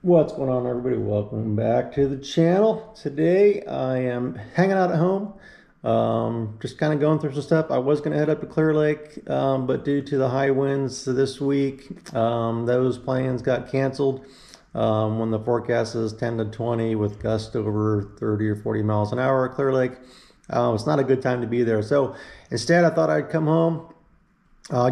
What's going on, everybody? Welcome back to the channel. Today I am hanging out at home, just kind of going through some stuff. I was going to head up to Clear Lake, but due to the high winds this week, those plans got canceled. When the forecast is 10 to 20 with gusts over 30 or 40 miles an hour at Clear Lake, it's not a good time to be there. So instead, I thought I'd come home,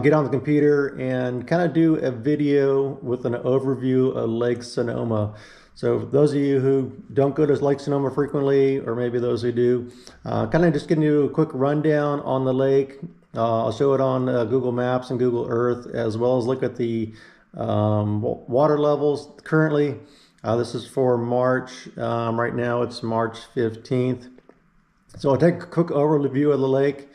get on the computer and kind of do a video with an overview of Lake Sonoma. So those of you who don't go to Lake Sonoma frequently, or maybe those who do, kind of just giving you a quick rundown on the lake. I'll show it on Google Maps and Google Earth, as well as look at the water levels currently. This is for March. Right now it's March 15th. So I'll take a quick overview of the lake.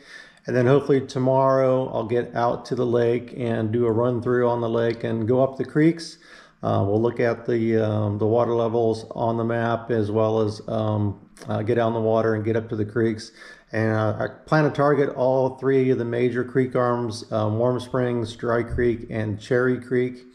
And then hopefully tomorrow I'll get out to the lake and do a run through on the lake and go up the creeks. We'll look at the water levels on the map, as well as get out in the water and get up to the creeks. And I plan to target all three of the major creek arms, Warm Springs, Dry Creek, and Cherry Creek.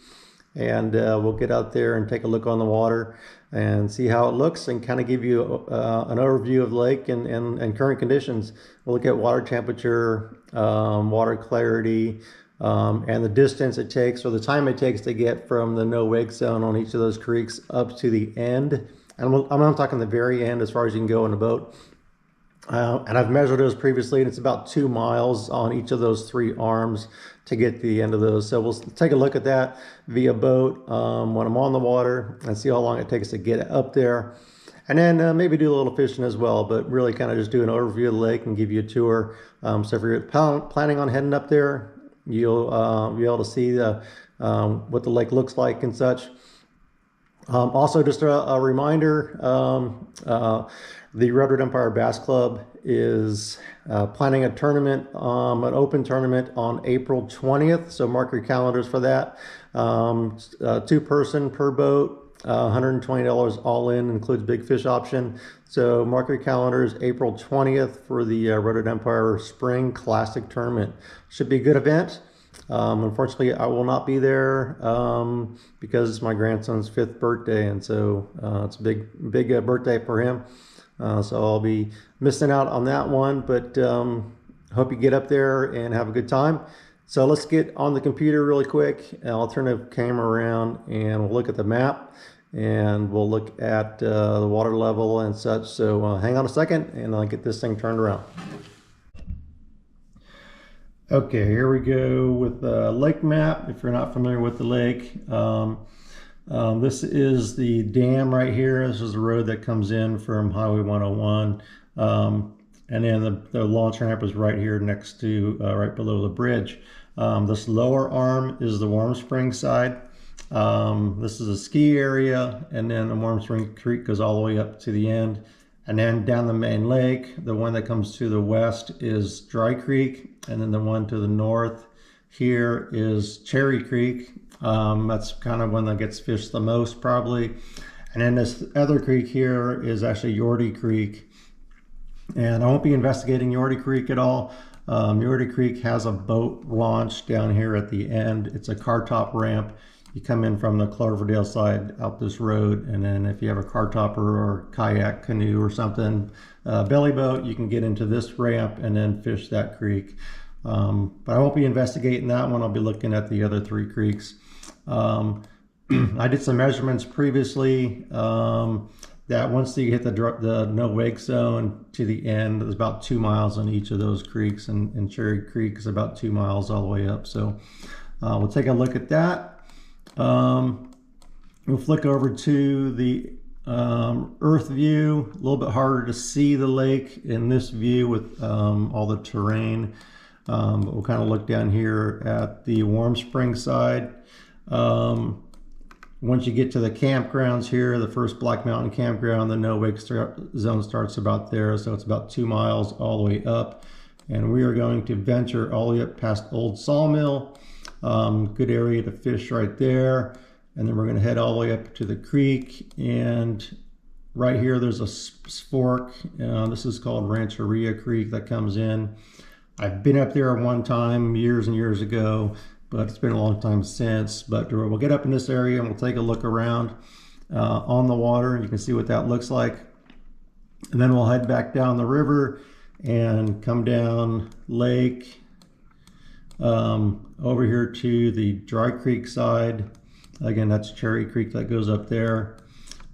And we'll get out there and take a look on the water and see how it looks, and kind of give you an overview of the lake and current conditions. We'll look at water temperature, water clarity, and the distance it takes, or the time it takes to get from the no wake zone on each of those creeks up to the end. And I'm talking the very end, as far as you can go in a boat. And I've measured those previously, and it's about 2 miles on each of those three arms to get to the end of those. So we'll take a look at that via boat when I'm on the water, and see how long it takes to get up there. And then maybe do a little fishing as well, but really kind of just do an overview of the lake and give you a tour. So if you're planning on heading up there, you'll be able to see what the lake looks like and such. Also, just a reminder, the Redwood Empire Bass Club is planning a tournament, an open tournament on April 20th. So mark your calendars for that. 2-person per boat, $120 all in, includes big fish option. So mark your calendars, April 20th for the Redwood Empire Spring Classic Tournament. Should be a good event. Unfortunately, I will not be there because it's my grandson's 5th birthday, and so it's a big birthday for him. So I'll be missing out on that one, but hope you get up there and have a good time. So let's get on the computer really quick, and I'll turn the camera around and we'll look at the map, and we'll look at the water level and such. So hang on a second and I'll get this thing turned around. Okay, here we go with the lake map. If you're not familiar with the lake, this is the dam right here. This is the road that comes in from Highway 101. And then the launch ramp is right here next to, right below the bridge. This lower arm is the Warm Springs side. This is a ski area, and then the Warm Spring Creek goes all the way up to the end. And then down the main lake, the one that comes to the west is Dry Creek, and then the one to the north here is Cherry Creek. That's kind of one that gets fished the most, probably. And then this other creek here is actually Yorty Creek. And I won't be investigating Yorty Creek at all. Yorty Creek has a boat launch down here at the end. It's a car top ramp. You come in from the Cloverdale side out this road, and then if you have a car topper or kayak, canoe or something, belly boat, you can get into this ramp and then fish that creek. But I won't be investigating that one. I'll be looking at the other 3 creeks. I did some measurements previously, that once you hit the no wake zone to the end, there's about 2 miles on each of those creeks, and Cherry Creek is about 2 miles all the way up. So we'll take a look at that. We'll flick over to the earth view. A little bit harder to see the lake in this view with all the terrain. But we'll kind of look down here at the Warm Spring side. Once you get to the campgrounds here, the first Black Mountain campground, the no wake zone starts about there. So it's about 2 miles all the way up. And we are going to venture all the way up past Old Sawmill. Good area to fish right there. And then we're going to head all the way up to the creek, and right here there's a fork. This is called Rancheria Creek that comes in. I've been up there one time years and years ago, but it's been a long time since. But we'll get up in this area and we'll take a look around. on the water, and you can see what that looks like. And then we'll head back down the river and come down lake over here to the Dry Creek side. Again, that's Cherry Creek that goes up there.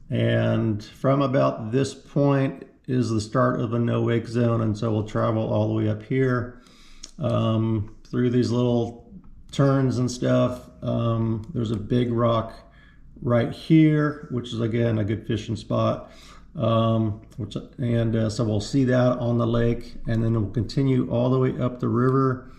And from about this point is the start of a no wake zone, and so we'll travel all the way up here through these little turns and stuff. There's a big rock right here, which is again a good fishing spot. So we'll see that on the lake, and then we'll continue all the way up the river,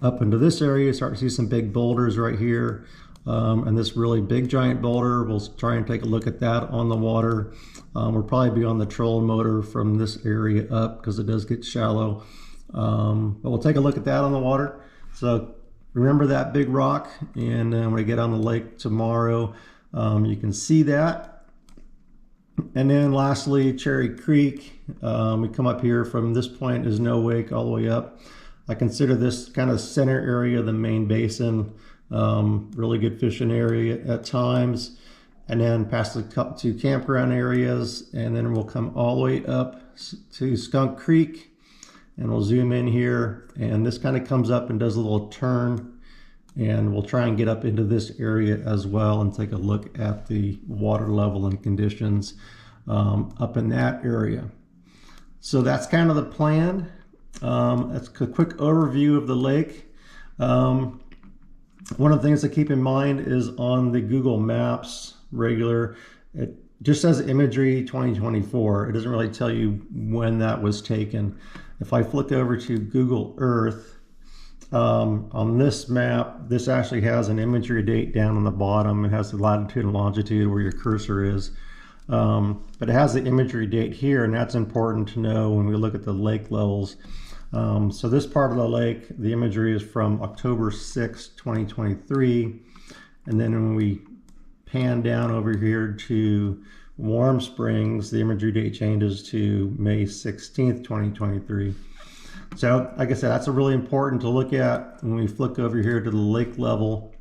up into this area. Start to see some big boulders right here, and this really big giant boulder. We'll try and take a look at that on the water. We'll probably be on the trolling motor from this area up because it does get shallow, but we'll take a look at that on the water. So remember that big rock, and when I get on the lake tomorrow, you can see that. And then lastly, Cherry Creek. We come up here from this point is no wake all the way up. I consider this kind of center area the main basin. Really good fishing area at times. And then past the two campground areas, and then we'll come all the way up to Skunk Creek, and we'll zoom in here, and this kind of comes up and does a little turn, and we'll try and get up into this area as well and take a look at the water level and conditions up in that area. So that's kind of the plan. That's a quick overview of the lake. One of the things to keep in mind is on the Google Maps regular, it just says imagery 2024. It doesn't really tell you when that was taken. If I flick over to Google Earth, on this map, this actually has an imagery date down on the bottom. It has the latitude and longitude where your cursor is. But it has the imagery date here, and that's important to know when we look at the lake levels. So this part of the lake, the imagery is from October 6, 2023. And then when we pan down over here to Warm Springs, the imagery date changes to May 16th, 2023. So like I said, that's a really important to look at when we flick over here to the lake level.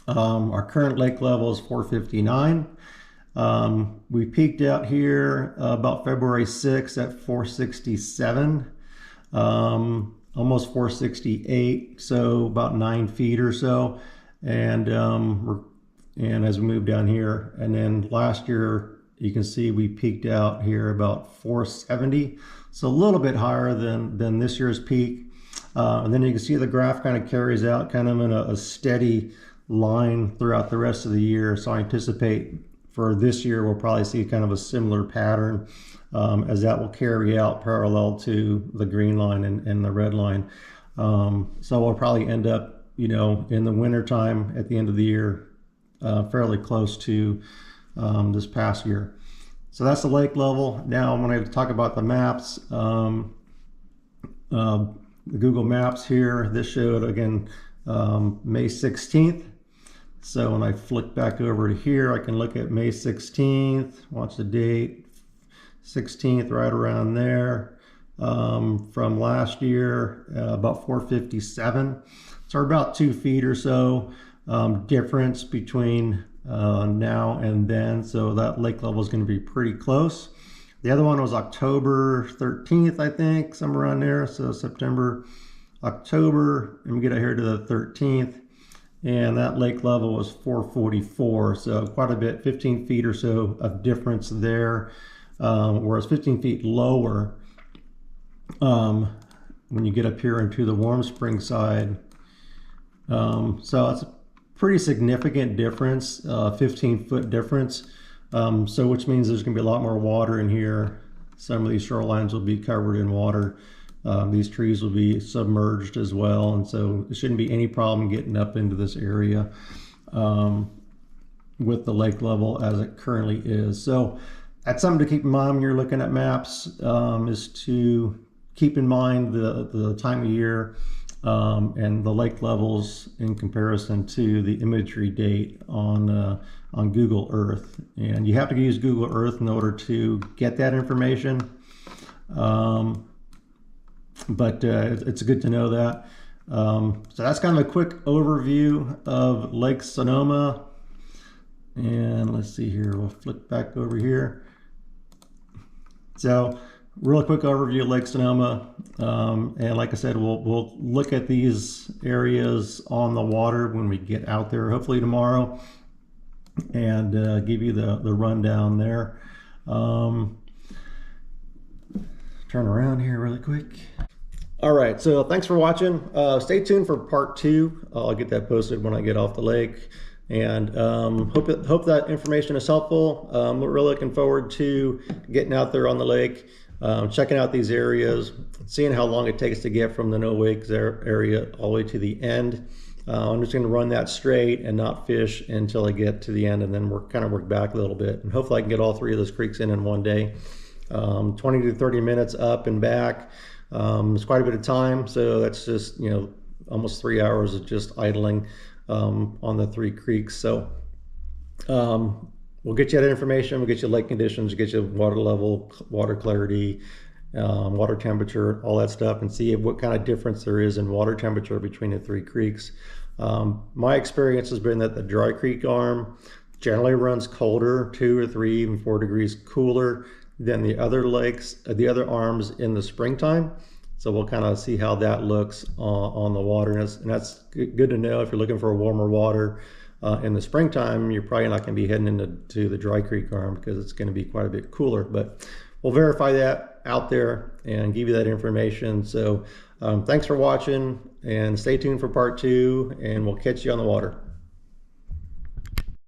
Our current lake level is 459. We peaked out here about February 6th at 467, almost 468, so about 9 feet or so. And as we move down here, and then last year, you can see we peaked out here about 470, so a little bit higher than this year's peak. And then you can see the graph kind of carries out kind of in a steady line throughout the rest of the year. So I anticipate for this year, we'll probably see kind of a similar pattern as that will carry out parallel to the green line and the red line. So we'll probably end up, in the winter time at the end of the year, fairly close to this past year. So that's the lake level. Now when I talk about the maps, the Google Maps here, this showed again May 16th. So when I flick back over to here, I can look at May 16th, watch the date, 16th, right around there. From last year, about 457. So about 2 feet or so difference between now and then. So that lake level is going to be pretty close. The other one was October 13th, I think, somewhere around there. So September, October, and we get out here to the 13th. And that lake level was 444, so quite a bit, 15 feet or so of difference there, whereas 15 feet lower when you get up here into the Warm Spring side. So it's a pretty significant difference, 15-foot difference, so which means there's going to be a lot more water in here. Some of these shorelines will be covered in water. These trees will be submerged as well, and so there shouldn't be any problem getting up into this area with the lake level as it currently is. So that's something to keep in mind when you're looking at maps, is to keep in mind the time of year and the lake levels in comparison to the imagery date on Google Earth. And you have to use Google Earth in order to get that information. But it's good to know that. So that's kind of a quick overview of Lake Sonoma. And let's see here, we'll flick back over here. So real quick overview of Lake Sonoma. And like I said, we'll look at these areas on the water when we get out there, hopefully tomorrow, and give you the rundown there. Turn around here really quick. All right, so thanks for watching. Stay tuned for part 2. I'll get that posted when I get off the lake. And hope that information is helpful. We're really looking forward to getting out there on the lake, checking out these areas, seeing how long it takes to get from the no wakes area all the way to the end. I'm just going to run that straight and not fish until I get to the end, and then work back a little bit. And hopefully I can get all 3 of those creeks in one day. 20 to 30 minutes up and back. It's quite a bit of time, so that's just, you know, almost 3 hours of just idling on the 3 creeks. So we'll get you that information. We'll get you lake conditions, get you water level, water clarity, water temperature, all that stuff, and see what kind of difference there is in water temperature between the 3 creeks. My experience has been that the Dry Creek arm generally runs colder, 2 or 3, even 4 degrees cooler than the other lakes, the other arms in the springtime. So we'll kind of see how that looks on the water. And that's good to know. If you're looking for warmer water in the springtime, you're probably not going to be heading into the Dry Creek arm because it's going to be quite a bit cooler. But we'll verify that out there and give you that information. So thanks for watching, and stay tuned for part 2, and we'll catch you on the water.